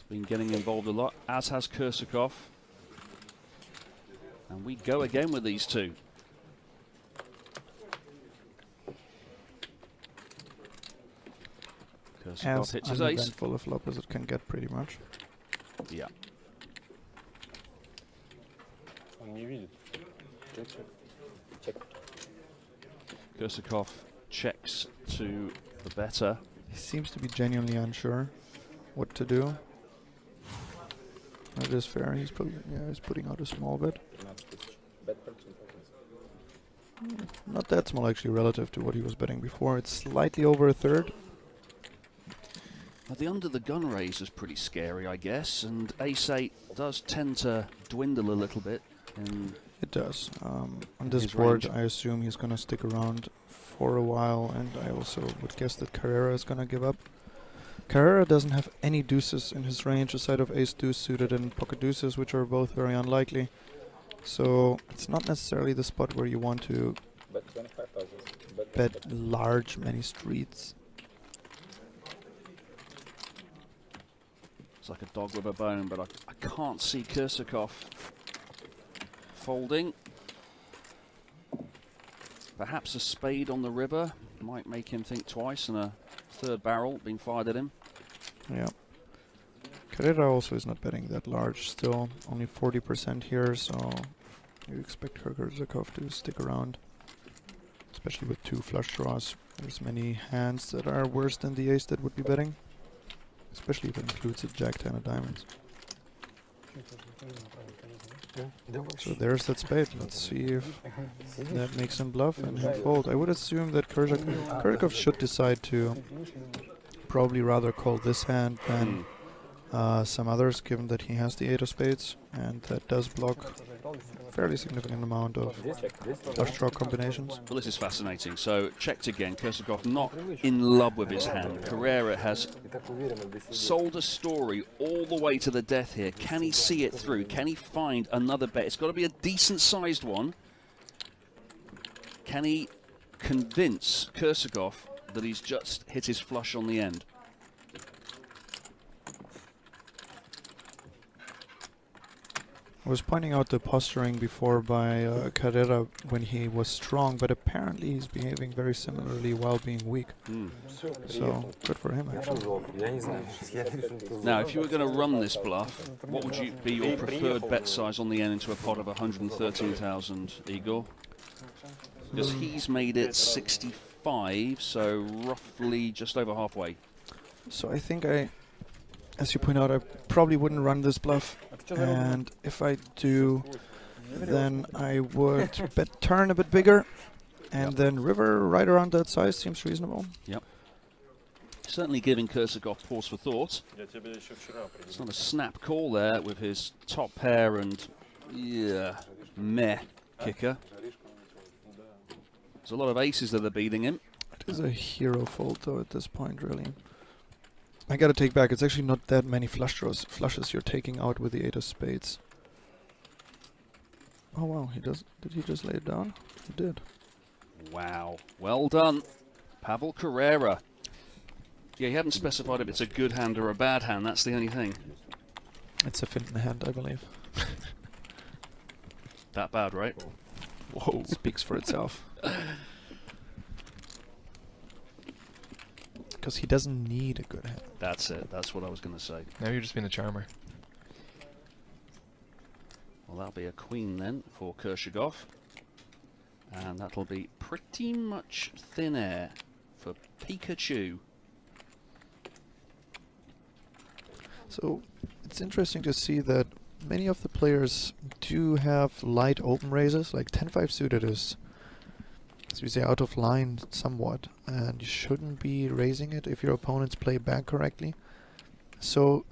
been getting involved a lot, as has Kursakov. And we go again with these two. Kursakov hits his ace. As uneventful a flop as it can get, pretty much. Yeah. Kursakov checks to the better. He seems to be genuinely unsure what to do. That is fair. He's probably, he's putting out a small bet. Not that small actually relative to what he was betting before. It's slightly over a third. Well, the under the gun raise is pretty scary, I guess, and ace-8 does tend to dwindle a little bit. It does. On this board, I assume he's going to stick around for a while, and I also would guess that Carrera is going to give up. Carrera doesn't have any deuces in his range aside of ace-deuce suited and pocket deuces, which are both very unlikely. So it's not necessarily the spot where you want to bet large, many streets. It's like a dog with a bone, but I can't see Kursakov folding. Perhaps a spade on the river might make him think twice, and a third barrel being fired at him. Yeah. Carrera also is not betting that large still, only 40% here, so you expect Kursakov to stick around. Especially with two flush draws. There's many hands that are worse than the ace that would be betting. Especially if it includes a jack-10 of diamonds. So there's that spade. Let's see if that makes him bluff and him fold. I would assume that Kursakov should decide to probably rather call this hand than some others, given that he has the 8 of spades, and that does block a fairly significant amount of flush draw combinations. Well, this is fascinating. So checked again. Kursakov not in love with his hand. Carrera has sold a story all the way to the death here. Can he see it through? Can he find another bet? It's got to be a decent sized one. Can he convince Kursakov that he's just hit his flush on the end? I was pointing out the posturing before by Carrera when he was strong, but apparently he's behaving very similarly while being weak. So, good for him, actually. Now, if you were going to run this bluff, what would be your preferred bet size on the end into a pot of 113,000, Igor? Because he's made it 65, so roughly just over halfway. So I think as you point out, I probably wouldn't run this bluff. And if I do, then I would bet turn a bit bigger. And then river right around that size seems reasonable. Yep. Certainly giving Kursakov pause for thought. It's not a snap call there with his top pair and meh kicker. There's a lot of aces that are beating him. It is a hero fold though at this point, really. I gotta take back, it's actually not that many flushes you're taking out with the 8 of spades. Oh wow, did he just lay it down? He did. Wow, well done, Pavel Carrera. Yeah, he hadn't specified if it's a good hand or a bad hand, that's the only thing. It's a Finton hand, I believe. That bad, right? Whoa, speaks for itself. Because he doesn't need a good hand. That's it. That's what I was going to say. Now you're just being a charmer. Well, that'll be a queen then for Kursakov. And that'll be pretty much thin air for Pikachu. So it's interesting to see that many of the players do have light open raises. Like 10-5 suited is, as we say, out of line somewhat, and you shouldn't be raising it if your opponents play back correctly. So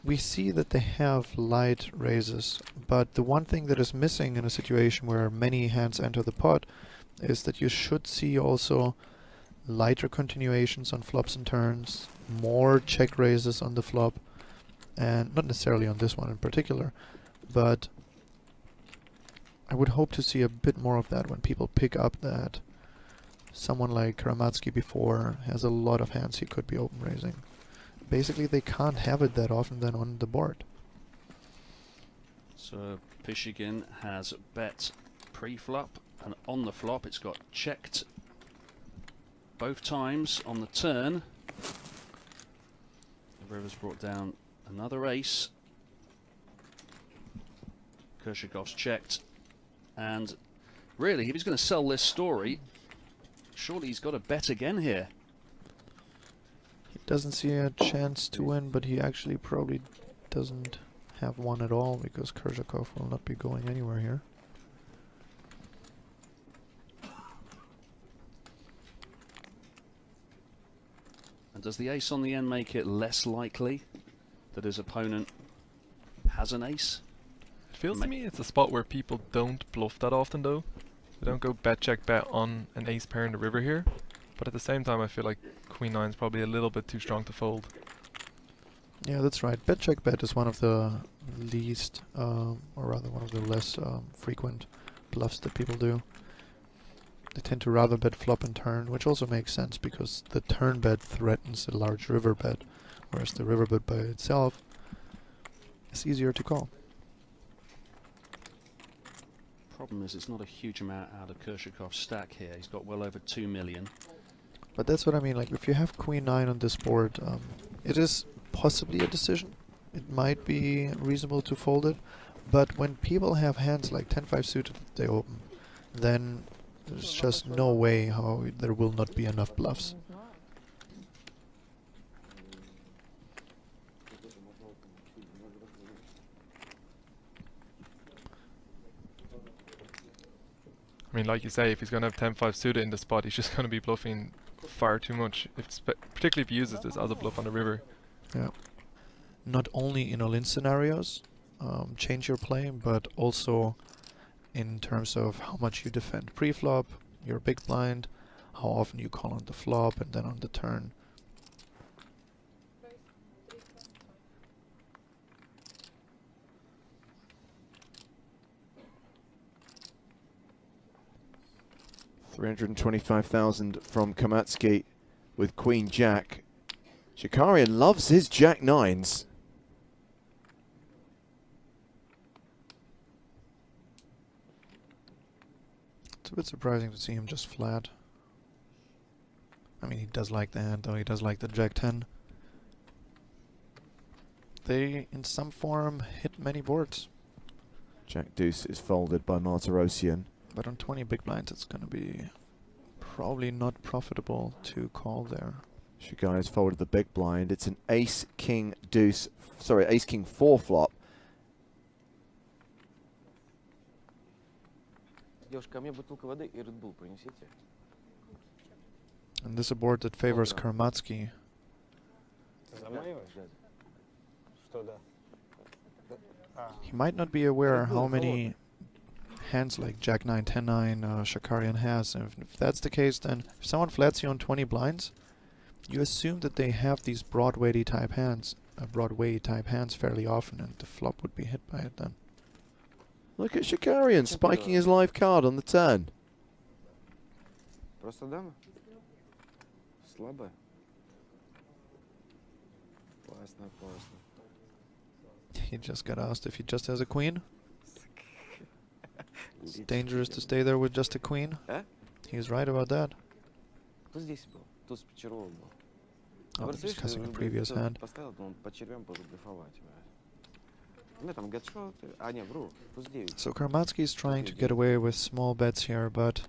we see that they have light raises, but the one thing that is missing in a situation where many hands enter the pot is that you should see also lighter continuations on flops and turns, more check raises on the flop, and not necessarily on this one in particular, but I would hope to see a bit more of that when people pick up that someone like Karamatsky before has a lot of hands he could be open raising. basically they can't have it that often then on the board. So Pishigan has bet pre-flop, and on the flop it's got checked both times. On the turn, the river's brought down another ace. Kershikov's checked, and really, if he's going to sell this story, surely he's got to bet again here. He doesn't see a chance to win, but he actually probably doesn't have one at all, because Kershikov will not be going anywhere here. And does the ace on the end make it less likely that his opponent has an ace? It feels to me it's a spot where people don't bluff that often though. They don't go bet check bet on an ace pair in the river here. But at the same time I feel like Queen 9 is probably a little bit too strong to fold. Yeah, that's right. Bet check bet is one of the least, or rather one of the less frequent bluffs that people do. They tend to rather bet flop and turn, which also makes sense because the turn bet threatens a large river bet, whereas the river bet by itself is easier to call. Problem is, it's not a huge amount out of Kershikov's stack here. He's got well over 2 million. But that's what I mean, like if you have Queen 9 on this board, it is possibly a decision. It might be reasonable to fold it, but when people have hands like 10-5 suited that they open, then there's just no way how there will not be enough bluffs. I mean, like you say, if he's going to have 10-5 suited in the spot, he's just going to be bluffing far too much, particularly if he uses this as a bluff on the river. Yeah. Not only in all-in scenarios, change your play, but also in terms of how much you defend pre-flop, your big blind, how often you call on the flop, and then on the turn. $325,000 from Kamatsky with Queen Jack. Shakarian loves his Jack 9s. It's a bit surprising to see him just flat. I mean, he does like the hand, though. He does like the Jack 10. They, in some form, hit many boards. Jack Deuce is folded by Martirosyan. But on 20 big blinds, it's going to be probably not profitable to call there. Shakarian has folded the big blind. It's an Ace King Deuce, sorry, Ace King 4 flop. And this is a board that favors Karmatsky. He might not be aware how many hands like Jack 9, 10 9 Shakarian has. And if that's the case, then if someone flats you on 20 blinds, you assume that they have these Broadway type hands, fairly often, and the flop would be hit by it then. Look at Shakarian spiking his live card on the turn. He just got asked if he just has a queen. It's dangerous to stay there with just a queen. He's right about that. Oh, they're discussing a previous hand. So Karmatsky is trying to get away with small bets here, but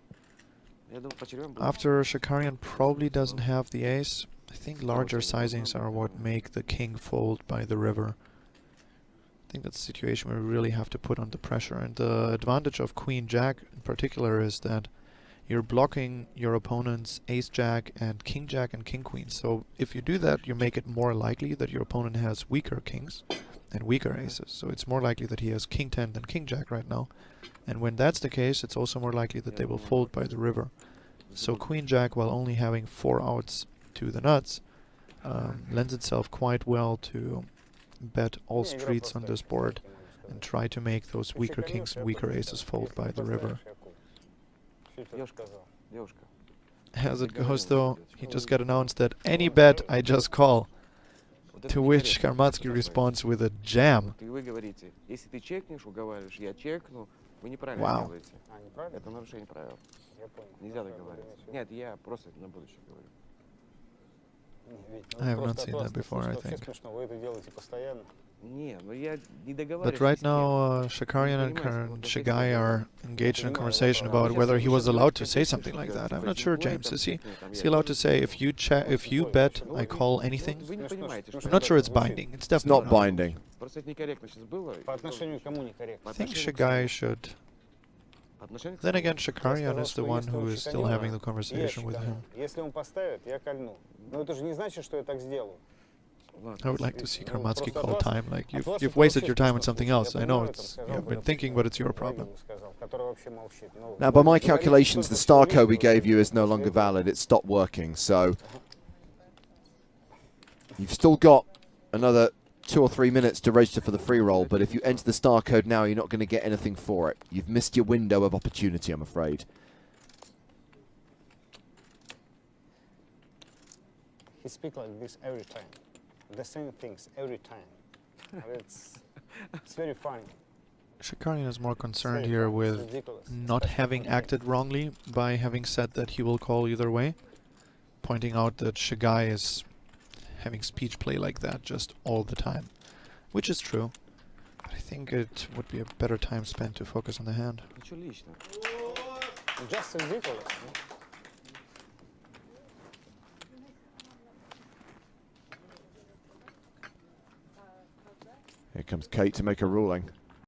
after Shakarian probably doesn't have the ace, I think larger sizings are what make the king fold by the river. I think that's a situation where we really have to put on the pressure, and the advantage of Queen Jack in particular is that you're blocking your opponent's Ace Jack and King Jack and King Queen. So if you do that, you make it more likely that your opponent has weaker kings and weaker aces. So it's more likely that he has King 10 than King Jack right now. And when that's the case, it's also more likely that they will fold by the river. So Queen Jack, while only having 4 outs to the nuts, lends itself quite well to bet all streets on this board and try to make those weaker kings and weaker aces fold by the river. As it goes though, he just got announced that any bet I just call. To which Karmatsky responds with a jam. И вы говорите, если ты чекнешь, уговариваешь, я чекну, вы неправильно Wow. делаете. Это нарушение правил. Нельзя так говорить. Нет, я просто на будущее говорю. I have not seen that before, I think. Вы это делаете постоянно. Не, но я не договариваюсь. But right now, Shakarian and Shigai are engaged in a conversation about whether he was allowed to say something like that. I'm not sure, James. Is he allowed to say, if you bet, I call anything? Вы не понимаете, что I'm not sure it's binding. It's It's definitely not binding. просто это некорректно сейчас было. По отношению к кому некорректно? I think Shigai should. По отношению к Then самому. again, Shakarian is the one who is still having the conversation with him. Если он поставит, я кольну. Но это же не значит, что я так сделаю. I would like to see Karmatsky call time. Like, you've wasted your time on something else. I know you've been thinking, but it's your problem. Now, by my calculations, the star code we gave you is no longer valid. It stopped working. So you've still got another 2 or 3 minutes to register for the free roll. But if you enter the star code now, you're not going to get anything for it. You've missed your window of opportunity, I'm afraid. He speaks like this every time. The same things every time. It's very funny. Shakarian is more concerned here with not having acted wrongly by having said that he will call either way, pointing out that Shigai is having speech play like that just all the time, which is true. But I think it would be a better time spent to focus on the hand. Ничего личного. Just ridiculous. Here comes Kate to make a ruling.